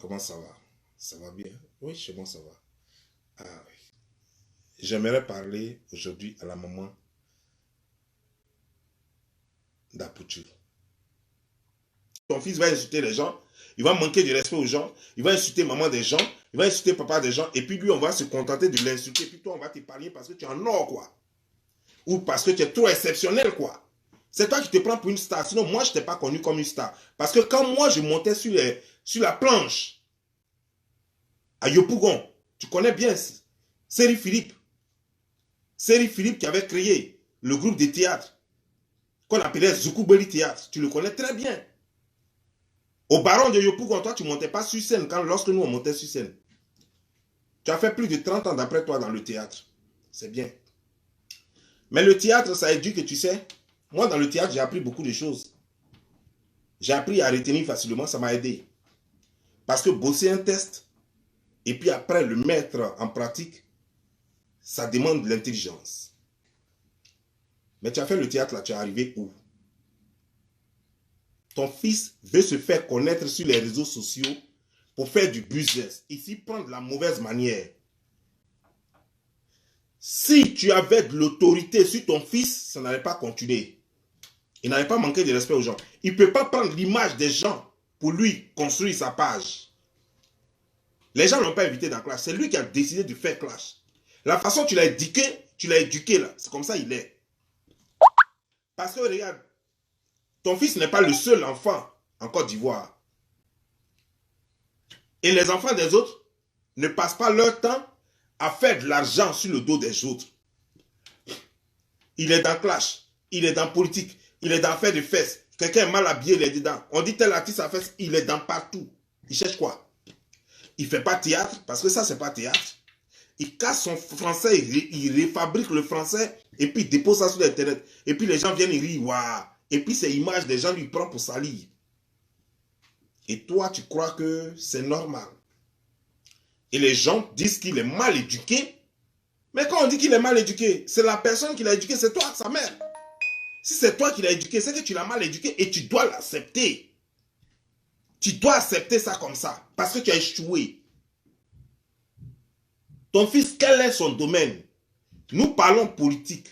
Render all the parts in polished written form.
Comment ça va? Ça va bien? Oui, chez moi ça va. Ah oui. J'aimerais parler aujourd'hui à la maman d'Apoutu. Ton fils va insulter les gens, il va manquer de respect aux gens, il va insulter maman des gens, il va insulter papa des gens, et puis lui, on va se contenter de l'insulter, puis toi, on va t'épargner parce que tu es en or, quoi. Ou parce que tu es trop exceptionnel, quoi. C'est toi qui te prends pour une star. Sinon, moi, je ne t'ai pas connu comme une star. Parce que quand moi, je montais sur la planche à Yopougon, tu connais bien Seri Philippe. Seri Philippe qui avait créé le groupe de théâtre qu'on appelait Zoukoubeli Théâtre. Tu le connais très bien. Au baron de Yopougon, toi, tu ne montais pas sur scène lorsque nous, on montait sur scène. Tu as fait plus de 30 ans d'après toi dans le théâtre. C'est bien. Mais le théâtre, ça éduque, tu sais. Moi, dans le théâtre, j'ai appris beaucoup de choses. J'ai appris à retenir facilement, ça m'a aidé. Parce que bosser un test, et puis après le mettre en pratique, ça demande de l'intelligence. Mais tu as fait le théâtre là, tu es arrivé où? Ton fils veut se faire connaître sur les réseaux sociaux pour faire du business. Ici, prendre la mauvaise manière. Si tu avais de l'autorité sur ton fils, ça n'allait pas continuer. Il n'allait pas manquer de respect aux gens. Il ne peut pas prendre l'image des gens pour lui construire sa page. Les gens ne l'ont pas invité dans la classe. C'est lui qui a décidé de faire clash. La façon dont tu l'as éduqué là. C'est comme ça il est. Parce que regarde, ton fils n'est pas le seul enfant en Côte d'Ivoire. Et les enfants des autres ne passent pas leur temps à faire de l'argent sur le dos des autres. Il est dans clash, il est dans politique, il est dans faire de fesses. Quelqu'un est mal habillé, il est dedans. On dit tel artiste à fesse, il est dans partout. Il cherche quoi? Il ne fait pas théâtre, parce que ça, c'est pas théâtre. Il casse son français, il refabrique le français, et puis il dépose ça sur Internet. Et puis les gens viennent, ils rient, waouh. Et puis ces images, des gens lui prennent pour salir. Et toi, tu crois que c'est normal. Et les gens disent qu'il est mal éduqué. Mais quand on dit qu'il est mal éduqué, c'est la personne qui l'a éduqué, c'est toi, sa mère. Si c'est toi qui l'as éduqué, c'est que tu l'as mal éduqué et tu dois l'accepter. Tu dois accepter ça comme ça, parce que tu as échoué. Ton fils, quel est son domaine? Nous parlons politique.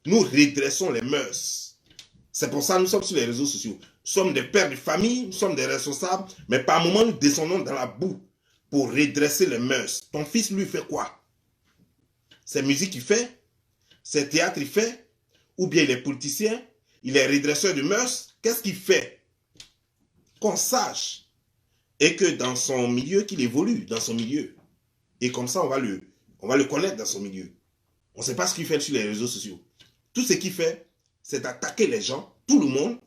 Nous redressons les mœurs. C'est pour ça que nous sommes sur les réseaux sociaux. Nous sommes des pères de famille, nous sommes des responsables, mais par moments, nous descendons dans la boue pour redresser les mœurs. Ton fils, lui, fait quoi? C'est musique qu'il fait? C'est théâtre qu'il fait? Ou bien il est politicien? Il est redresseur de mœurs? Qu'est-ce qu'il fait? Qu'on sache. Et que dans son milieu, qu'il évolue dans son milieu. Et comme ça, on va le connaître dans son milieu. On ne sait pas ce qu'il fait sur les réseaux sociaux. Tout ce qu'il fait, c'est d'attaquer les gens, tout le monde,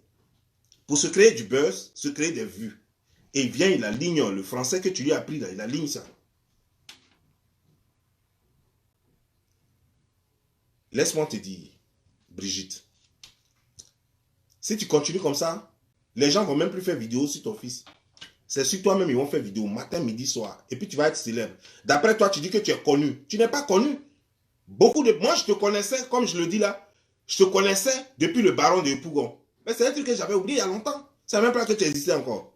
pour se créer du buzz, se créer des vues. Et il vient, il aligne le français que tu lui as appris là, il aligne ça. Laisse-moi te dire, Brigitte, si tu continues comme ça, les gens ne vont même plus faire vidéo sur ton fils. C'est sur toi-même ils vont faire vidéo matin, midi, soir. Et puis tu vas être célèbre. D'après toi, tu dis que tu es connu. Tu n'es pas connu. Moi, je te connaissais, comme je le dis là, je te connaissais depuis le baron de Yopougon. Mais c'est un truc que j'avais oublié il y a longtemps. Je ne savais même pas que tu existais encore.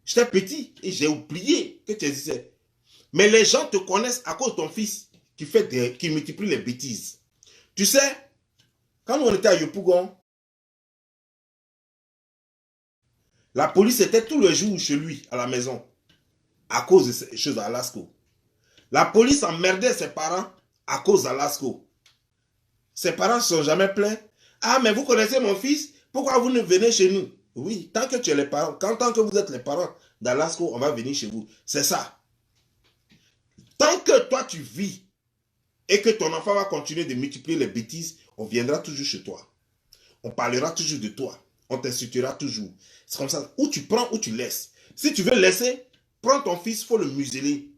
J'étais petit et j'ai oublié que tu existais. Mais les gens te connaissent à cause de ton fils qui multiplie les bêtises. Tu sais, quand on était à Yopougon, la police était tout le jour chez lui, à la maison, à cause de ces choses à Lasco. La police emmerdait ses parents à cause d'Alasco. Ses parents ne se sont jamais plaints. Ah, mais vous connaissez mon fils, pourquoi vous ne venez chez nous? Oui, tant que tu es les parents, tant que vous êtes les parents d'Alasco, on va venir chez vous. C'est ça. Tant que toi tu vis et que ton enfant va continuer de multiplier les bêtises, on viendra toujours chez toi. On parlera toujours de toi. On t'insultera toujours. C'est comme ça. Ou tu prends ou tu laisses. Si tu veux laisser, prends ton fils, il faut le museler.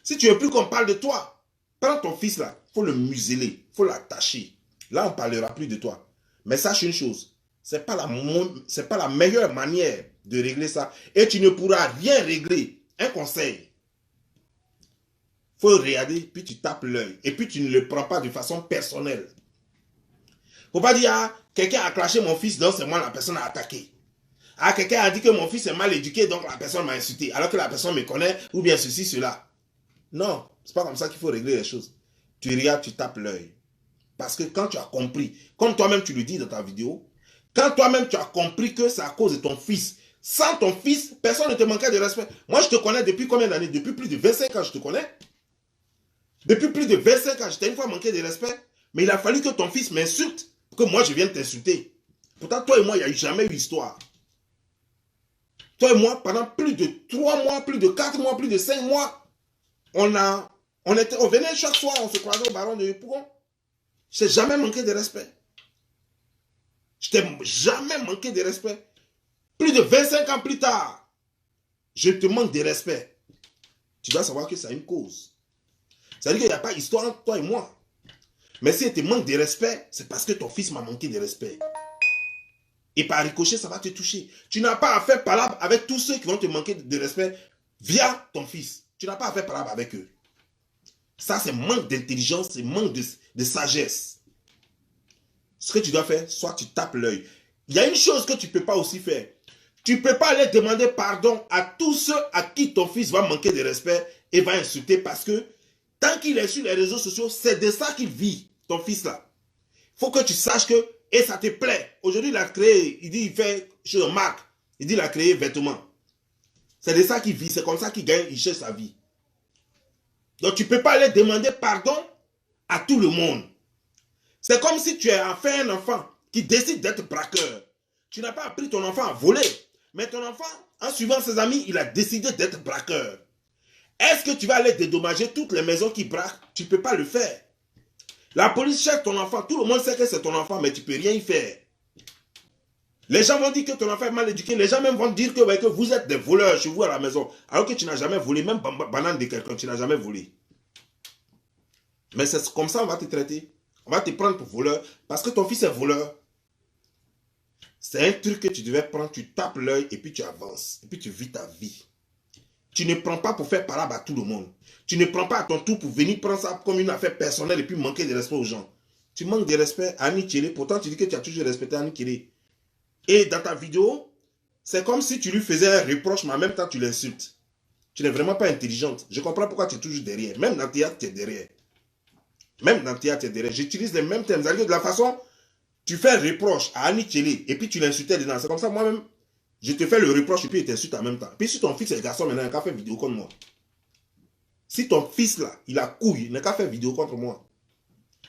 Si tu veux plus qu'on parle de toi, prends ton fils là, il faut le museler, il faut l'attacher. Là, on ne parlera plus de toi. Mais sache une chose, ce n'est pas la meilleure manière de régler ça. Et tu ne pourras rien régler. Un conseil. Il faut regarder, puis tu tapes l'œil. Et puis tu ne le prends pas de façon personnelle. Il ne faut pas dire, ah, quelqu'un a clashé mon fils, donc c'est moi la personne à attaquer. Ah, quelqu'un a dit que mon fils est mal éduqué, donc la personne m'a insulté, alors que la personne me connaît, ou bien ceci, cela. Non, c'est pas comme ça qu'il faut régler les choses. Tu regardes, tu tapes l'œil. Parce que quand tu as compris, comme toi-même tu le dis dans ta vidéo, quand toi-même tu as compris que c'est à cause de ton fils, sans ton fils, personne ne te manquait de respect. Moi, je te connais depuis combien d'années? Depuis plus de 25 ans, je te connais. Depuis plus de 25 ans, je t'ai une fois manqué de respect. Mais il a fallu que ton fils m'insulte pour que moi, je vienne t'insulter. Pourtant, toi et moi, il n'y a jamais eu histoire. Toi et moi, pendant plus de 3 mois, plus de 4 mois, plus de 5 mois, on venait chaque soir, on se croisait au baron de Yopougon. Je t'ai jamais manqué de respect. Je t'ai jamais manqué de respect. Plus de 25 ans plus tard, je te manque de respect. Tu dois savoir que ça a une cause. Ça veut dire qu'il n'y a pas d'histoire entre toi et moi. Mais si tu manques de respect, c'est parce que ton fils m'a manqué de respect. Et par ricochet, ça va te toucher. Tu n'as pas à faire palabre avec tous ceux qui vont te manquer de respect via ton fils. Tu n'as pas à faire palabre avec eux. Ça, c'est manque d'intelligence, c'est manque de sagesse. Ce que tu dois faire, soit tu tapes l'œil. Il y a une chose que tu ne peux pas aussi faire. Tu ne peux pas aller demander pardon à tous ceux à qui ton fils va manquer de respect et va insulter parce que tant qu'il est sur les réseaux sociaux, c'est de ça qu'il vit, ton fils là. Il faut que tu saches que, et ça te plaît. Aujourd'hui, il a créé, il dit, il fait chez une marque. Il dit, il a créé vêtements. C'est de ça qu'il vit, c'est comme ça qu'il gagne, il cherche sa vie. Donc, tu ne peux pas aller demander pardon à tout le monde. C'est comme si tu as fait un enfant qui décide d'être braqueur. Tu n'as pas appris ton enfant à voler. Mais ton enfant, en suivant ses amis, il a décidé d'être braqueur. Est-ce que tu vas aller dédommager toutes les maisons qui braquent? Tu ne peux pas le faire. La police cherche ton enfant. Tout le monde sait que c'est ton enfant, mais tu ne peux rien y faire. Les gens vont dire que ton enfant est mal éduqué. Les gens même vont dire que vous êtes des voleurs chez vous à la maison. Alors que tu n'as jamais volé. Même banane de quelqu'un, tu n'as jamais volé. Mais c'est comme ça on va te traiter. On va te prendre pour voleur parce que ton fils est voleur. C'est un truc que tu devais prendre, tu tapes l'œil et puis tu avances. Et puis tu vis ta vie. Tu ne prends pas pour faire palabre à tout le monde. Tu ne prends pas à ton tour pour venir prendre ça comme une affaire personnelle et puis manquer de respect aux gens. Tu manques de respect à Annie Tchélé. Pourtant, tu dis que tu as toujours respecté Annie Tchélé. Et dans ta vidéo, c'est comme si tu lui faisais un reproche, mais en même temps, tu l'insultes. Tu n'es vraiment pas intelligente. Je comprends pourquoi tu es toujours derrière. Même dans le théâtre, tu es derrière. Même dans le théâtre, tu es derrière. J'utilise les mêmes termes. De la façon, tu fais un reproche à Annie Tchélé et puis tu l'insultais dedans. C'est comme ça, moi-même, je te fais le reproche et puis je t'insulte en même temps. Puis si ton fils est garçon maintenant, il n'a qu'à faire vidéo contre moi. Si ton fils là, il a couille, il n'a qu'à faire vidéo contre moi.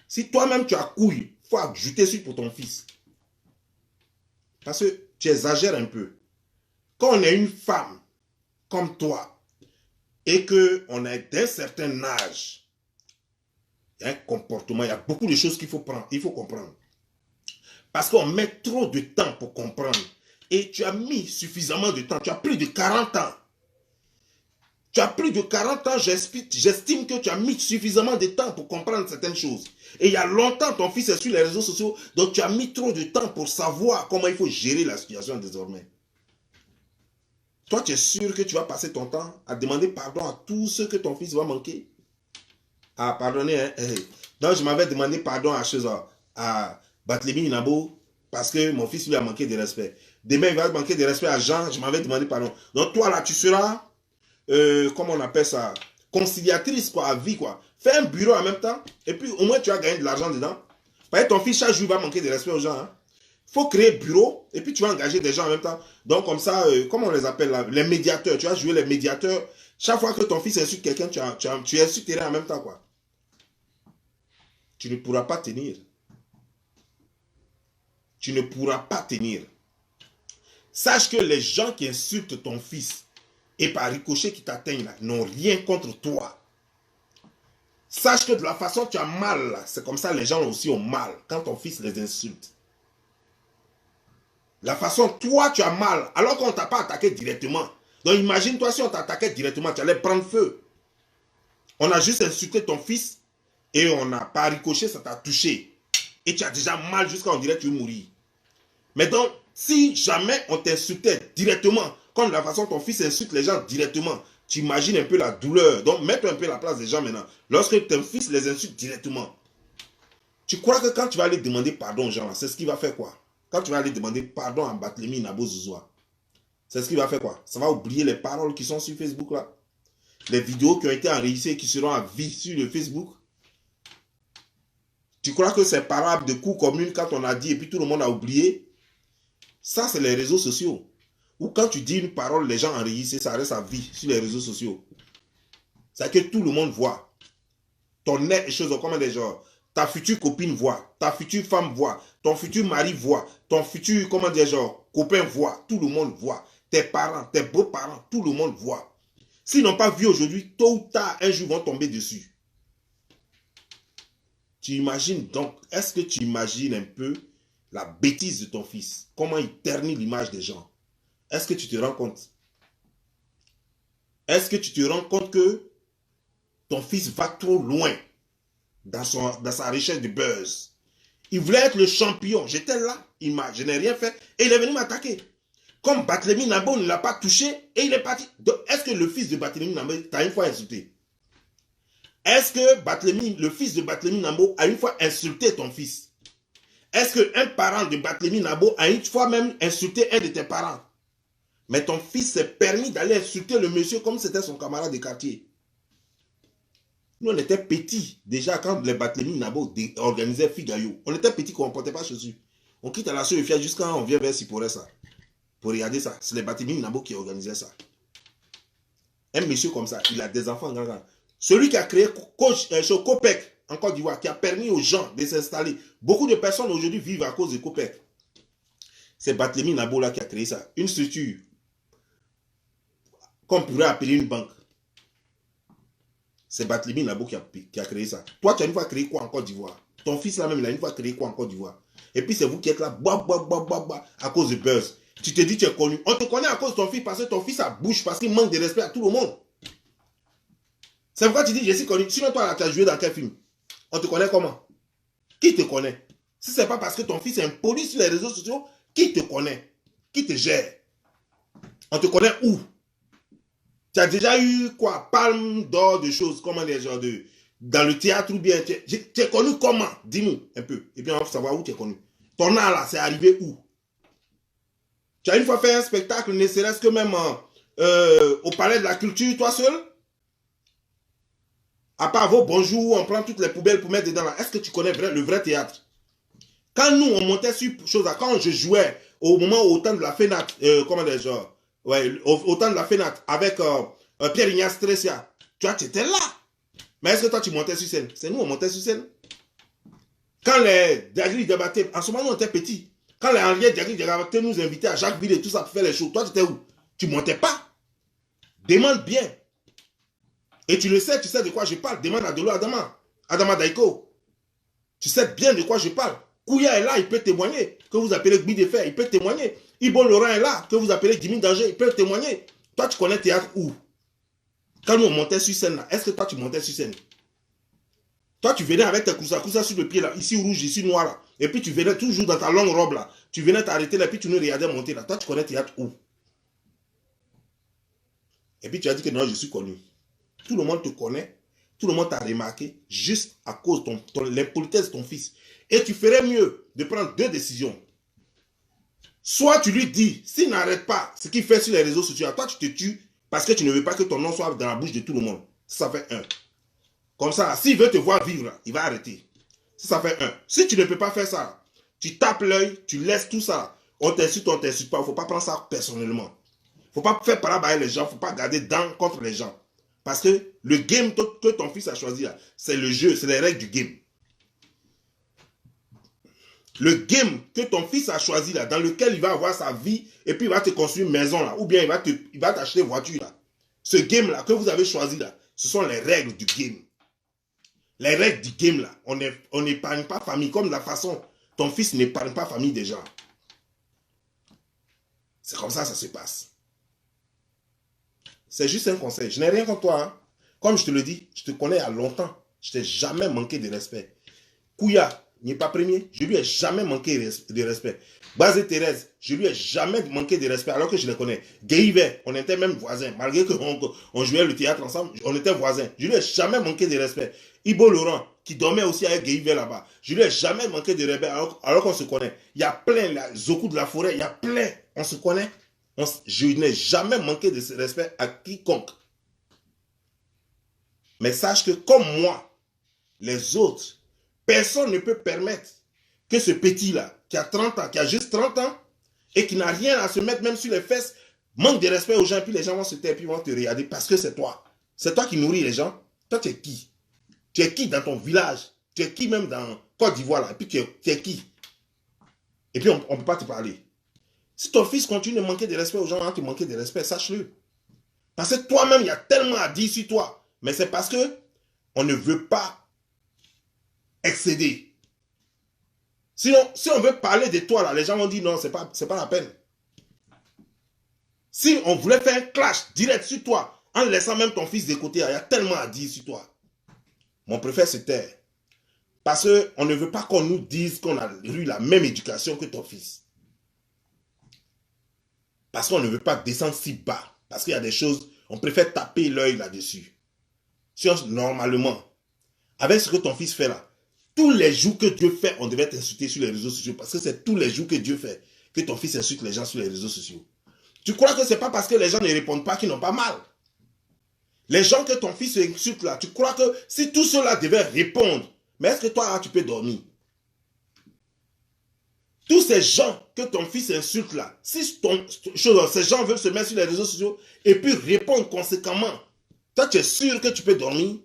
Si toi-même tu as couille, il faut ajouter sur pour ton fils. Parce que tu exagères un peu. Quand on est une femme comme toi et qu'on est d'un certain âge, il y a un comportement, il y a beaucoup de choses qu'il faut prendre, il faut comprendre. Parce qu'on met trop de temps pour comprendre. Et tu as mis suffisamment de temps. Tu as plus de 40 ans. Tu as plus de 40 ans, j'estime que tu as mis suffisamment de temps pour comprendre certaines choses. Et il y a longtemps, ton fils est sur les réseaux sociaux, donc tu as mis trop de temps pour savoir comment il faut gérer la situation désormais. Toi, tu es sûr que tu vas passer ton temps à demander pardon à tous ceux que ton fils va manquer? Ah, pardonnez, hein? Donc, je m'avais demandé pardon à Barthélémy Nabo parce que mon fils lui a manqué de respect. Demain, il va manquer de respect à Jean, je m'avais demandé pardon. Donc, toi, là, tu seras... comment on appelle ça, conciliatrice quoi, à vie quoi. Fais un bureau en même temps et puis au moins tu vas gagner de l'argent dedans. Parce que ton fils chaque jour va manquer de respect aux gens. Hein. Faut créer bureau et puis tu vas engager des gens en même temps. Donc comme ça, comment on les appelle là, les médiateurs. Tu vas jouer les médiateurs. Chaque fois que ton fils insulte quelqu'un, tu insultes en même temps quoi. Tu ne pourras pas tenir. Tu ne pourras pas tenir. Sache que les gens qui insultent ton fils et par ricochet qui t'atteignent là, n'ont rien contre toi. Sache que de la façon tu as mal là, c'est comme ça les gens aussi ont mal quand ton fils les insulte. La façon toi tu as mal alors qu'on ne t'a pas attaqué directement. Donc imagine-toi si on t'attaquait directement, tu allais prendre feu. On a juste insulté ton fils et on a par ricochet, ça t'a touché. Et tu as déjà mal jusqu'à on dirait que tu veux mourir. Mais donc, si jamais on t'insultait directement, comme la façon dont ton fils insulte les gens directement, tu imagines un peu la douleur. Donc, mets-toi un peu à la place des gens maintenant. Lorsque ton fils les insulte directement, tu crois que quand tu vas aller demander pardon aux gens, c'est ce qu'il va faire quoi? Quand tu vas aller demander pardon à Barthélémy Nabo Zouzoua, C'est ce qui va faire quoi? Ça va oublier les paroles qui sont sur Facebook là. Les vidéos qui ont été enregistrées et qui seront à vie sur le Facebook. Tu crois que c'est parable de coups communes quand on a dit et puis tout le monde a oublié? Ça, c'est les réseaux sociaux. Ou quand tu dis une parole, les gens enregistrent, ça reste à vie sur les réseaux sociaux. C'est que tout le monde voit. Ton ex, chose comme des gens. Ta future copine voit, ta future femme voit, ton futur mari voit, ton futur, comment dire, genre, copain voit, tout le monde voit. Tes parents, tes beaux-parents, tout le monde voit. S'ils n'ont pas vu aujourd'hui, tôt ou tard, un jour, vont tomber dessus. Tu imagines donc, est-ce que tu imagines un peu la bêtise de ton fils? Comment il ternit l'image des gens? Est-ce que tu te rends compte? Est-ce que tu te rends compte que ton fils va trop loin dans sa recherche de buzz? Il voulait être le champion. J'étais là, je n'ai rien fait et il est venu m'attaquer. Comme Barthélemy Nambo ne l'a pas touché et il est parti. Est-ce que le fils de Barthélemy Nambo t'a une fois insulté? Est-ce que le fils de Barthélemy Nambo a une fois insulté ton fils? Est-ce qu'un parent de Barthélemy Nambo a une fois même insulté un de tes parents? Mais ton fils s'est permis d'aller insulter le monsieur comme c'était son camarade de quartier. Nous, on était petits déjà quand les Barthélemy Nambo organisaient Figayo. On était petits qu'on ne portait pas chaussures. On quitte à la Soeur jusqu'à on vient vers Siporessa. Pour regarder ça, c'est les Barthélemy Nambo qui organisaient ça. Un monsieur comme ça, il a des enfants grands. Celui qui a créé Copec en Côte d'Ivoire, qui a permis aux gens de s'installer. Beaucoup de personnes aujourd'hui vivent à cause de Copec. C'est Barthélemy Nambo là qui a créé ça. Une structure qu'on pourrait appeler une banque. C'est Barthélemy Nambo qui a créé ça. Toi, tu as une fois créé quoi en Côte d'Ivoire? Ton fils là même, il a une fois créé quoi en Côte d'Ivoire? Et puis c'est vous qui êtes là, à cause de buzz. Tu te dis que tu es connu. On te connaît à cause de ton fils parce que ton fils a bouche, parce qu'il manque de respect à tout le monde. C'est pourquoi tu dis je suis connu. Sinon, toi, tu as joué dans quel film? On te connaît comment? Qui te connaît? Si ce n'est pas parce que ton fils est impoli sur les réseaux sociaux, qui te connaît? Qui te gère? On te connaît où? Tu as déjà eu quoi? Palme d'or de choses, comment des gens dans le théâtre ou bien tu es connu comment? Dis-nous un peu. Et puis on va savoir où tu es connu. Ton art là, c'est arrivé où? Tu as une fois fait un spectacle, ne serait-ce que même au Palais de la Culture, toi seul? À part vos bonjours, on prend toutes les poubelles pour mettre dedans là. Est-ce que tu connais le vrai théâtre? Quand nous, on montait sur choses là, quand je jouais au moment au temps de la FENAT, comment des gens, ouais, au temps de la FENAT, avec Pierre-Ignace Tressia, tu vois, tu étais là. Mais est-ce que toi, tu montais sur scène? C'est nous, on montait sur scène. Quand les Diagri débattaient, en ce moment, on était petits. Quand les Henriette Diagri débattaient nous invitaient à Jacques-Ville et tout ça pour faire les shows, toi, tu étais où? Tu montais pas. Demande bien. Et tu le sais, tu sais de quoi je parle. Demande à Delo Adama Daiko. Tu sais bien de quoi je parle. Kouya est là, il peut témoigner. Que vous appelez Gbi de Fer, il peut témoigner. Ibo Laurent est là, que vous appelez Jimmy Danger, il peut témoigner. Toi, tu connais théâtre où? Quand nous on montait sur scène là, est-ce que toi tu montais sur scène? Toi, tu venais avec tes kousa sur le pied là, ici rouge, ici noir là. Et puis tu venais toujours dans ta longue robe là. Tu venais t'arrêter là, et puis tu nous regardais monter là. Toi, tu connais théâtre où? Et puis tu as dit que non, je suis connu. Tout le monde te connaît. Tout le monde t'a remarqué juste à cause de l'impolitesse de ton fils. Et tu ferais mieux de prendre deux décisions. Soit tu lui dis, s'il n'arrête pas ce qu'il fait sur les réseaux sociaux, toi tu te tues parce que tu ne veux pas que ton nom soit dans la bouche de tout le monde. Ça fait un. Comme ça, s'il veut te voir vivre, il va arrêter. Ça fait un. Si tu ne peux pas faire ça, tu tapes l'œil, tu laisses tout ça. On t'insulte pas. Il ne faut pas prendre ça personnellement. Il ne faut pas faire parler avec les gens. Il ne faut pas garder dents contre les gens. Parce que le game que ton fils a choisi, c'est le jeu, c'est les règles du game. Le game que ton fils a choisi, là, dans lequel il va avoir sa vie, et puis il va te construire une maison, là, ou bien il va t'acheter une voiture. Là. Ce game-là que vous avez choisi, là, ce sont les règles du game. Les règles du game, là, on n'épargne pas famille, comme la façon ton fils n'épargne pas famille des gens. C'est comme ça que ça se passe. C'est juste un conseil. Je n'ai rien contre toi. Hein. Comme je te le dis, je te connais à longtemps. Je t'ai jamais manqué de respect. Kouya n'est pas premier. Je lui ai jamais manqué de respect. Bazé Thérèse, je lui ai jamais manqué de respect alors que je les connais. Guéhiver, on était même voisins. Malgré qu'on jouait le théâtre ensemble, on était voisins. Je lui ai jamais manqué de respect. Ibo Laurent, qui dormait aussi avec Guéhiver là-bas. Je lui ai jamais manqué de respect alors qu'on se connaît. Il y a plein, là, Zoku de la forêt, il y a plein. On se connaît. Je n'ai jamais manqué de respect à quiconque. Mais sache que comme moi, les autres, personne ne peut permettre que ce petit-là, qui a 30 ans, qui a juste 30 ans, et qui n'a rien à se mettre même sur les fesses, manque de respect aux gens, puis les gens vont se taire, puis vont te regarder, parce que c'est toi. C'est toi qui nourris les gens. Toi, tu es qui? Tu es qui dans ton village? Tu es qui même dans Côte d'Ivoire, là? Et puis tu es qui? Et puis on ne peut pas te parler. Si ton fils continue de manquer de respect aux gens, hein, tu manques de respect, sache-le. Parce que toi-même, il y a tellement à dire sur toi. Mais c'est parce que on ne veut pas excéder. Sinon, si on veut parler de toi, là, les gens vont dire non, c'est pas la peine. Si on voulait faire un clash direct sur toi, en laissant même ton fils de côté, il y a tellement à dire sur toi. On préfère se taire. Parce qu'on ne veut pas qu'on nous dise qu'on a eu la même éducation que ton fils. Parce qu'on ne veut pas descendre si bas. Parce qu'il y a des choses, on préfère taper l'œil là-dessus. Normalement, avec ce que ton fils fait là, tous les jours que Dieu fait, on devait t'insulter sur les réseaux sociaux. Parce que c'est tous les jours que Dieu fait que ton fils insulte les gens sur les réseaux sociaux. Tu crois que ce n'est pas parce que les gens ne répondent pas qu'ils n'ont pas mal? Les gens que ton fils insulte là, tu crois que si tous ceux-là devaient répondre, mais est-ce que toi là, tu peux dormir? Tous ces gens que ton fils insulte là, si ces gens veulent se mettre sur les réseaux sociaux et puis répondre conséquemment, toi tu es sûr que tu peux dormir?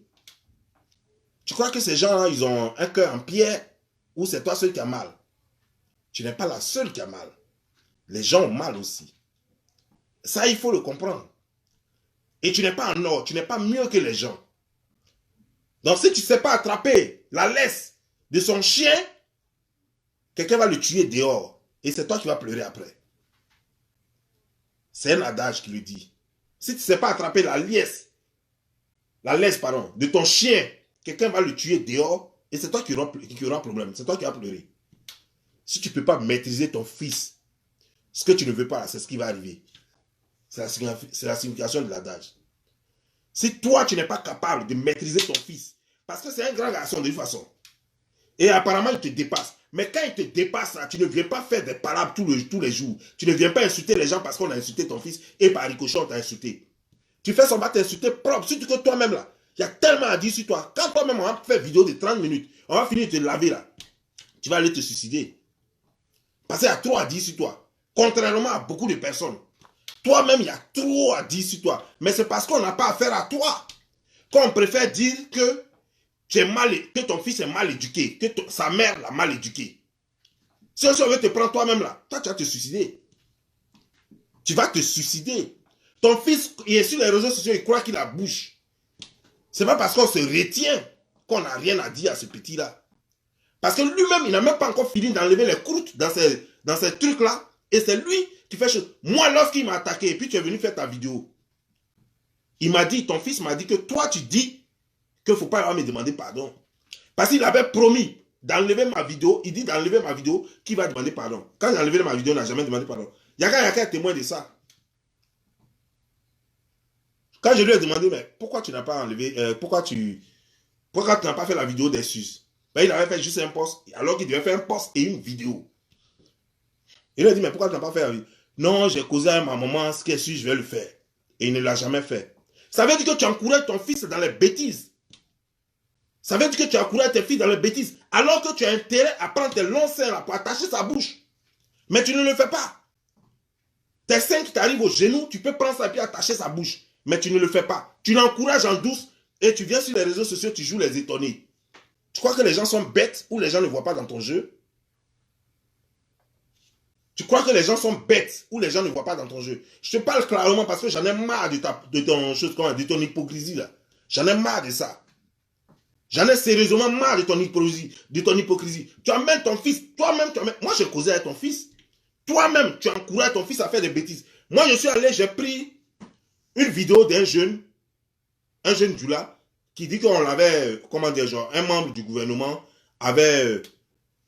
Tu crois que ces gens-là, ils ont un cœur en pierre ou c'est toi seul qui a mal? Tu n'es pas la seule qui a mal. Les gens ont mal aussi. Ça, il faut le comprendre. Et tu n'es pas en or, tu n'es pas mieux que les gens. Donc si tu ne sais pas attraper la laisse de son chien, quelqu'un va le tuer dehors. Et c'est toi qui vas pleurer après. C'est un adage qui le dit. Si tu ne sais pas attraper la laisse de ton chien, quelqu'un va le tuer dehors. Et c'est toi qui aura problème. C'est toi qui vas pleurer. Si tu ne peux pas maîtriser ton fils, ce que tu ne veux pas, c'est ce qui va arriver. C'est la signification de l'adage. Si toi, tu n'es pas capable de maîtriser ton fils, parce que c'est un grand garçon de toute façon, et apparemment, il te dépasse. Mais quand il te dépasse, là, tu ne viens pas faire des parables tous les jours. Tu ne viens pas insulter les gens parce qu'on a insulté ton fils et par ricochet, on t'a insulté. Tu fais semblant t'insulter propre, surtout que toi-même, là, il y a tellement à dire sur toi. Quand toi-même, on va faire une vidéo de 30 minutes, on va finir de te laver, là, tu vas aller te suicider. Parce qu'il y a trop à dire sur toi. Contrairement à beaucoup de personnes. Toi-même, il y a trop à dire sur toi. Mais c'est parce qu'on n'a pas affaire à toi qu'on préfère dire que que ton fils est mal éduqué, que sa mère l'a mal éduqué. Si on veut te prendre toi-même là, toi tu vas te suicider. Tu vas te suicider. Ton fils, il est sur les réseaux sociaux, il croit qu'il a bouche. C'est pas parce qu'on se retient qu'on n'a rien à dire à ce petit-là. Parce que lui-même, il n'a même pas encore fini d'enlever les croûtes dans ces trucs-là. Et c'est lui qui fait chose. Moi, lorsqu'il m'a attaqué, et puis tu es venu faire ta vidéo, il m'a dit, ton fils m'a dit que toi, tu dis qu'il ne faut pas me demander pardon. Parce qu'il avait promis d'enlever ma vidéo. Il dit d'enlever ma vidéo qu'il va demander pardon. Quand j'ai enlevé ma vidéo, il n'a jamais demandé pardon. Il y a qu'un témoin de ça. Quand je lui ai demandé, mais pourquoi tu n'as pas enlevé, pourquoi tu n'as pas fait la vidéo d'excuse? Ben, il avait fait juste un post, alors qu'il devait faire un post et une vidéo. Il a dit, mais pourquoi tu n'as pas fait la vidéo? Non, j'ai causé à ma maman, ce qu'elle suit, je vais le faire. Et il ne l'a jamais fait. Ça veut dire que tu encourages ton fils dans les bêtises. Ça veut dire que tu encourages tes filles dans les bêtises. Alors que tu as intérêt à prendre tes longs seins là pour attacher sa bouche. Mais tu ne le fais pas. Tes seins qui t'arrivent au genou, tu peux prendre ça et puis attacher sa bouche. Mais tu ne le fais pas. Tu l'encourages en douce et tu viens sur les réseaux sociaux, tu joues les étonnés. Tu crois que les gens sont bêtes ou les gens ne voient pas dans ton jeu? Tu crois que les gens sont bêtes ou les gens ne voient pas dans ton jeu? Je te parle clairement parce que j'en ai marre de ton hypocrisie là. J'en ai marre de ça. J'en ai sérieusement marre de ton hypocrisie. Tu amènes ton fils, toi-même, moi j'ai causé avec ton fils. Toi-même, tu encourages ton fils à faire des bêtises. Moi, je suis allé, j'ai pris une vidéo d'un jeune Djoula, qui dit qu'on l'avait, comment dire, genre, un membre du gouvernement avait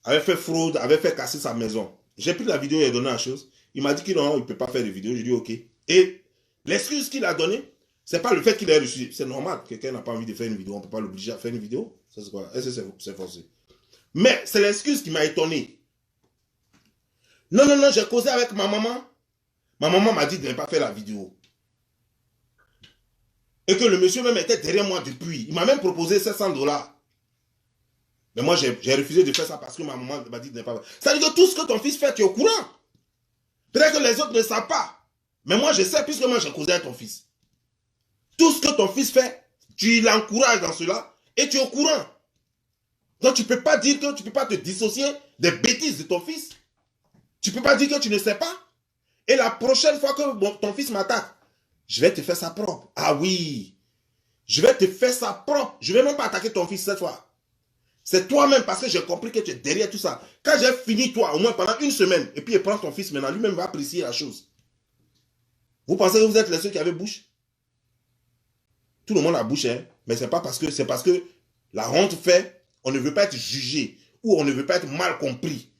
fait fraude, avait fait casser sa maison. J'ai pris la vidéo et donné la chose. Il m'a dit qu'il ne peut pas faire de vidéo. J'ai dit ok. Et l'excuse qu'il a donnée, c'est pas le fait qu'il ait reçu. C'est normal. Quelqu'un n'a pas envie de faire une vidéo. On ne peut pas l'obliger à faire une vidéo. Ça, c'est quoi? Est-ce que c'est forcé? Mais c'est l'excuse qui m'a étonné. Non, j'ai causé avec ma maman. Ma maman m'a dit de ne pas faire la vidéo. Et que le monsieur même était derrière moi depuis. Il m'a même proposé 700 $. Mais moi, j'ai refusé de faire ça parce que ma maman m'a dit de ne pas faire. Ça veut dire que tout ce que ton fils fait, tu es au courant. Peut-être que les autres ne savent pas. Mais moi, je sais, puisque moi, j'ai causé à ton fils. Tout ce que ton fils fait, tu l'encourages dans cela et tu es au courant. Donc, tu ne peux pas dire que tu ne peux pas te dissocier des bêtises de ton fils. Tu ne peux pas dire que tu ne sais pas. Et la prochaine fois que ton fils m'attaque, je vais te faire ça propre. Ah oui. Je vais te faire ça propre. Je ne vais même pas attaquer ton fils cette fois. C'est toi-même parce que j'ai compris que tu es derrière tout ça. Quand j'ai fini toi, au moins pendant une semaine, et puis il prend ton fils maintenant, lui-même va apprécier la chose. Vous pensez que vous êtes les seuls qui avez bouche? Tout le monde a bouche, hein? Mais c'est parce que la honte fait, on ne veut pas être jugé ou on ne veut pas être mal compris.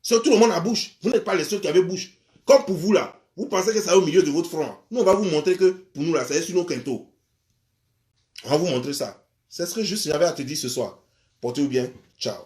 C'est tout le monde a bouche. Vous n'êtes pas les seuls qui avez bouche. Comme pour vous là, vous pensez que ça est au milieu de votre front. Nous, on va vous montrer que pour nous là, ça est sur nos quintaux. On va vous montrer ça. C'est ce que juste j'avais à te dire ce soir. Portez-vous bien. Ciao.